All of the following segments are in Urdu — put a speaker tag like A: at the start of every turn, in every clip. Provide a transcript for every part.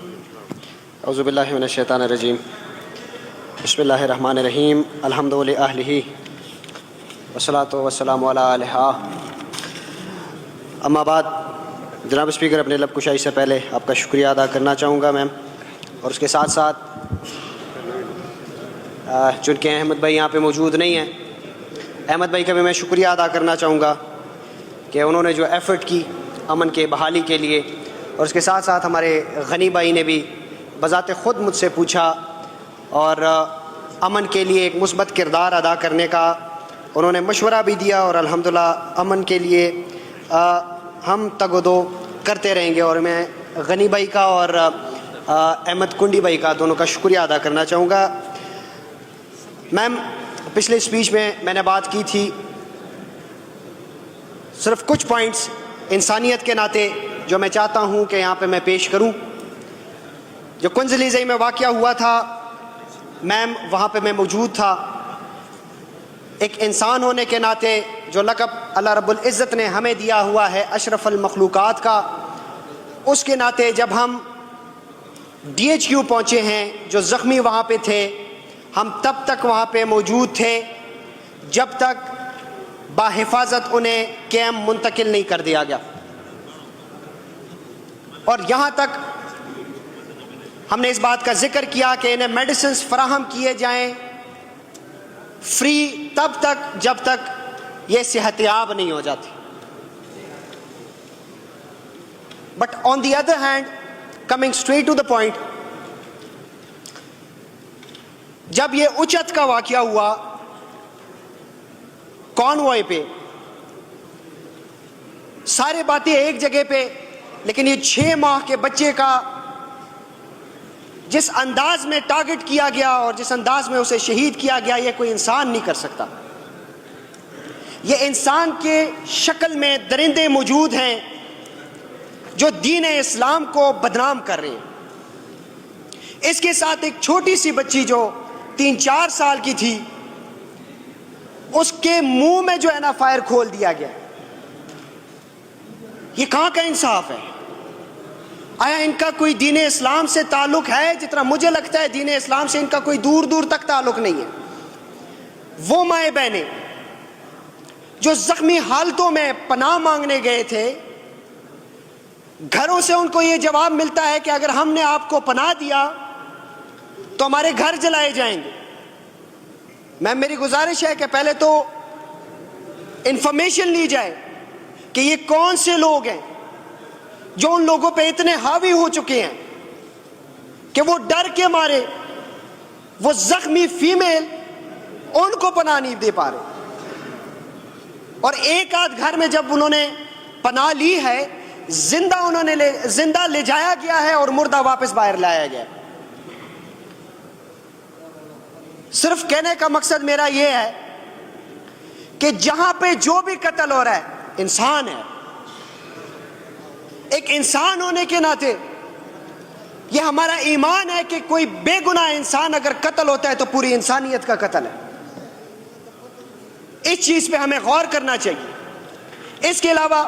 A: اعوذ باللہ من الشیطان الرجیم بسم اللہ الرحمن الرحیم الحمد للہ والصلاۃ والسلام علی آلہ اما بعد. جناب اسپیکر، اپنے لب کشائی سے پہلے آپ کا شکریہ ادا کرنا چاہوں گا میم، اور اس کے ساتھ ساتھ چونکہ احمد بھائی یہاں پہ موجود نہیں ہیں، احمد بھائی کا بھی میں شکریہ ادا کرنا چاہوں گا کہ انہوں نے جو ایفرٹ کی امن کے بحالی کے لیے، اور اس کے ساتھ ساتھ ہمارے غنی بھائی نے بھی بذات خود مجھ سے پوچھا اور امن کے لیے ایک مثبت کردار ادا کرنے کا انہوں نے مشورہ بھی دیا، اور الحمدللہ امن کے لیے ہم تگ و دو کرتے رہیں گے. اور میں غنی بھائی کا اور احمد کنڈی بھائی کا دونوں کا شکریہ ادا کرنا چاہوں گا. میم، پچھلے اسپیچ میں نے بات کی تھی، صرف کچھ پوائنٹس انسانیت کے ناطے جو میں چاہتا ہوں کہ یہاں پہ میں پیش کروں. جو کنزلیزئی میں واقعہ ہوا تھا میم، وہاں پہ میں موجود تھا. ایک انسان ہونے کے ناطے جو لقب اللہ رب العزت نے ہمیں دیا ہوا ہے اشرف المخلوقات کا، اس کے ناطے جب ہم DHQ پہنچے ہیں، جو زخمی وہاں پہ تھے، ہم تب تک وہاں پہ موجود تھے جب تک باحفاظت انہیں کیمپ منتقل نہیں کر دیا گیا. اور یہاں تک ہم نے اس بات کا ذکر کیا کہ انہیں میڈیسنز فراہم کیے جائیں فری تب تک جب تک یہ صحت یاب نہیں ہو جاتی. But on the other hand, coming straight to the point, جب یہ اچت کا واقعہ ہوا کانوائے پہ، سارے باتیں ایک جگہ پہ، لیکن یہ 6 ماہ کے بچے کا جس انداز میں ٹارگٹ کیا گیا اور جس انداز میں اسے شہید کیا گیا، یہ کوئی انسان نہیں کر سکتا. یہ انسان کے شکل میں درندے موجود ہیں جو دین اسلام کو بدنام کر رہے ہیں. اس کے ساتھ ایک چھوٹی سی بچی جو 3-4 سال کی تھی، اس کے منہ میں جو ہے نا فائر کھول دیا گیا. یہ کہاں کا انصاف ہے؟ آیا ان کا کوئی دین اسلام سے تعلق ہے؟ جتنا مجھے لگتا ہے دین اسلام سے ان کا کوئی دور دور تک تعلق نہیں ہے. وہ مائیں بہنیں جو زخمی حالتوں میں پناہ مانگنے گئے تھے، گھروں سے ان کو یہ جواب ملتا ہے کہ اگر ہم نے آپ کو پناہ دیا تو ہمارے گھر جلائے جائیں گے. میری گزارش ہے کہ پہلے تو انفارمیشن لی جائے کہ یہ کون سے لوگ ہیں جو ان لوگوں پہ اتنے حاوی ہو چکے ہیں کہ وہ ڈر کے مارے وہ زخمی فیمیل ان کو پناہ نہیں دے پا رہے. اور ایک آدھ گھر میں جب انہوں نے پناہ لی ہے، زندہ لے جایا گیا ہے اور مردہ واپس باہر لایا گیا. صرف کہنے کا مقصد میرا یہ ہے کہ جہاں پہ جو بھی قتل ہو رہا ہے انسان ہے. ایک انسان ہونے کے ناطے یہ ہمارا ایمان ہے کہ کوئی بے گناہ انسان اگر قتل ہوتا ہے تو پوری انسانیت کا قتل ہے. اس چیز پہ ہمیں غور کرنا چاہیے. اس کے علاوہ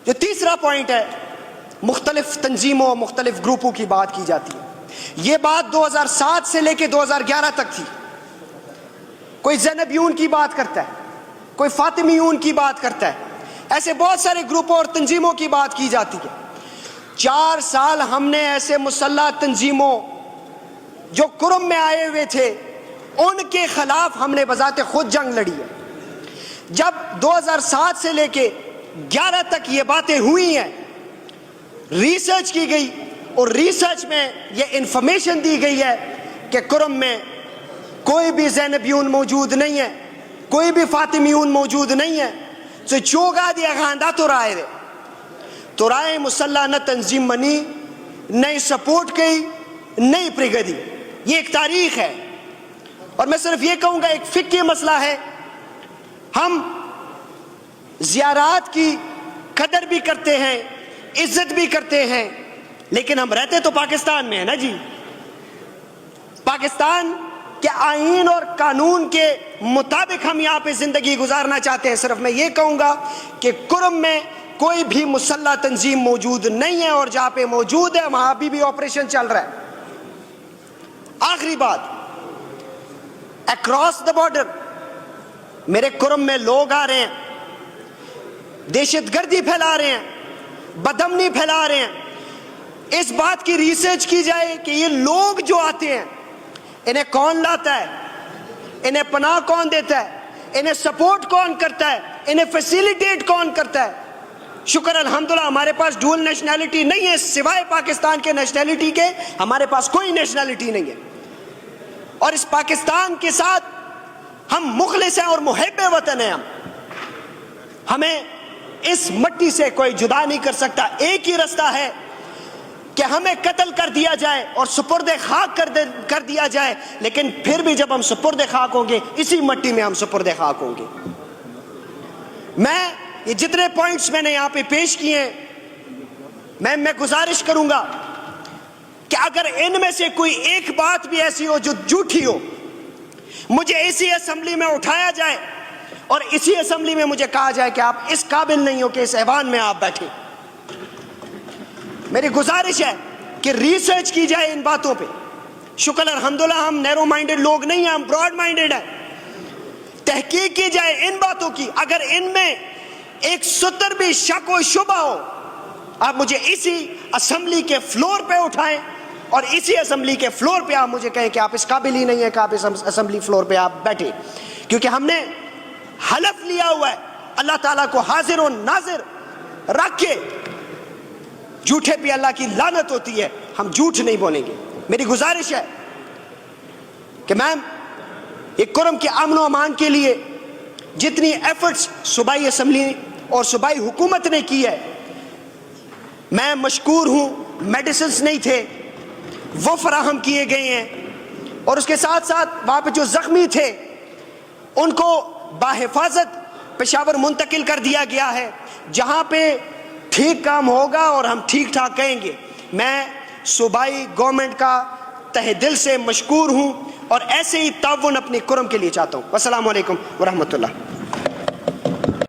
A: جو تیسرا پوائنٹ ہے، مختلف تنظیموں مختلف گروپوں کی بات کی جاتی ہے. یہ بات 2007 سے لے کے 2011 تک تھی. کوئی زینبیون کی بات کرتا ہے، کوئی فاطمیون کی بات کرتا ہے، ایسے بہت سارے گروپوں اور تنظیموں کی بات کی جاتی ہے. 4 سال ہم نے ایسے مسلح تنظیموں جو کرم میں آئے ہوئے تھے ان کے خلاف ہم نے بذات خود جنگ لڑی ہے. جب 2007 سے لے کے 11 تک یہ باتیں ہوئی ہیں، ریسرچ کی گئی اور ریسرچ میں یہ انفارمیشن دی گئی ہے کہ کرم میں کوئی بھی زینبیون موجود نہیں ہے، کوئی بھی فاطمیون موجود نہیں ہے. تو چوگا دیا خاندہ تو رائے مسلح نہ تنظیم بنی، نئی سپورٹ کی، نئی پرگدی. یہ ایک تاریخ ہے. اور میں صرف یہ کہوں گا ایک فقہی مسئلہ ہے. ہم زیارات کی قدر بھی کرتے ہیں، عزت بھی کرتے ہیں، لیکن ہم رہتے تو پاکستان میں ہیں نا جی. پاکستان کے آئین اور قانون کے مطابق ہم یہاں پہ زندگی گزارنا چاہتے ہیں. صرف میں یہ کہوں گا کہ کرم میں کوئی بھی مسلح تنظیم موجود نہیں ہے، اور جہاں پہ موجود ہے وہاں ابھی بھی آپریشن چل رہا ہے۔ آخری بات، اکراس دا بارڈر میرے کرم میں لوگ آ رہے ہیں، دہشت گردی پھیلا رہے ہیں، بدامنی پھیلا رہے ہیں۔ اس بات کی ریسرچ کی جائے کہ یہ لوگ جو آتے ہیں انہیں کون لاتا ہے، انہیں پناہ کون دیتا ہے، انہیں سپورٹ کون کرتا ہے، انہیں فیسیلیٹیٹ کون کرتا ہے۔ شکر الحمدللہ ہمارے پاس ڈول نیشنلٹی نہیں ہے، سوائے پاکستان کے نیشنلٹی کے ہمارے پاس کوئی نیشنلٹی نہیں ہے، اور اس پاکستان کے ساتھ ہم مخلص ہیں اور محب وطن ہیں۔ ہمیں اس مٹی سے کوئی جدا نہیں کر سکتا۔ ایک ہی رستہ ہے کہ ہمیں قتل کر دیا جائے اور سپرد خاک کر دیا جائے، لیکن پھر بھی جب ہم سپرد خاک ہوں گے اسی مٹی میں ہم سپرد خاک ہوں گے۔ میں یہ جتنے پوائنٹس میں نے یہاں پہ پیش کیے ہیں، میں گزارش کروں گا کہ اگر ان میں سے کوئی ایک بات بھی ایسی ہو جو جھوٹی ہو، مجھے اسی اسمبلی میں اٹھایا جائے اور اسی اسمبلی میں مجھے کہا جائے کہ آپ اس قابل نہیں ہو کہ اس ایوان میں آپ بیٹھیں۔ میری گزارش ہے کہ ریسرچ کی جائے ان باتوں پہ۔ شکر الحمدللہ ہم نیرو مائنڈڈ لوگ نہیں ہیں، ہم براڈ مائنڈڈ ہیں۔ تحقیق کی جائے ان باتوں کی، اگر ان میں ایک سطر بھی شک و شبہ ہو، آپ مجھے اسی اسمبلی کے فلور پہ اٹھائیں اور اسی اسمبلی کے فلور پہ آپ مجھے کہیں کہ آپ اس قابل ہی نہیں ہیں کہ آپ اس اسمبلی فلور پہ آپ بیٹھیں، کیونکہ ہم نے حلف لیا ہوا ہے اللہ تعالیٰ کو حاضر و ناظر رکھ کے۔ جھوٹے پہ اللہ کی لعنت ہوتی ہے، ہم جھوٹ نہیں بولیں گے۔ میری گزارش ہے کہ میم یہ کرم کے امن و امان کے لیے جتنی ایفرٹس صوبائی اسمبلی اور صوبائی حکومت نے کی ہے، میں مشکور ہوں۔ میڈیسنز نہیں تھے وہ فراہم کیے گئے ہیں، اور اس کے ساتھ ساتھ وہاں پہ جو زخمی تھے ان کو بحفاظت پشاور منتقل کر دیا گیا ہے، جہاں پہ ٹھیک کام ہوگا اور ہم ٹھیک ٹھاک کہیں گے۔ میں صوبائی گورنمنٹ کا تہ دل سے مشکور ہوں اور ایسے ہی تعاون اپنے کرم کے لیے چاہتا ہوں۔ والسلام علیکم ورحمۃ اللہ۔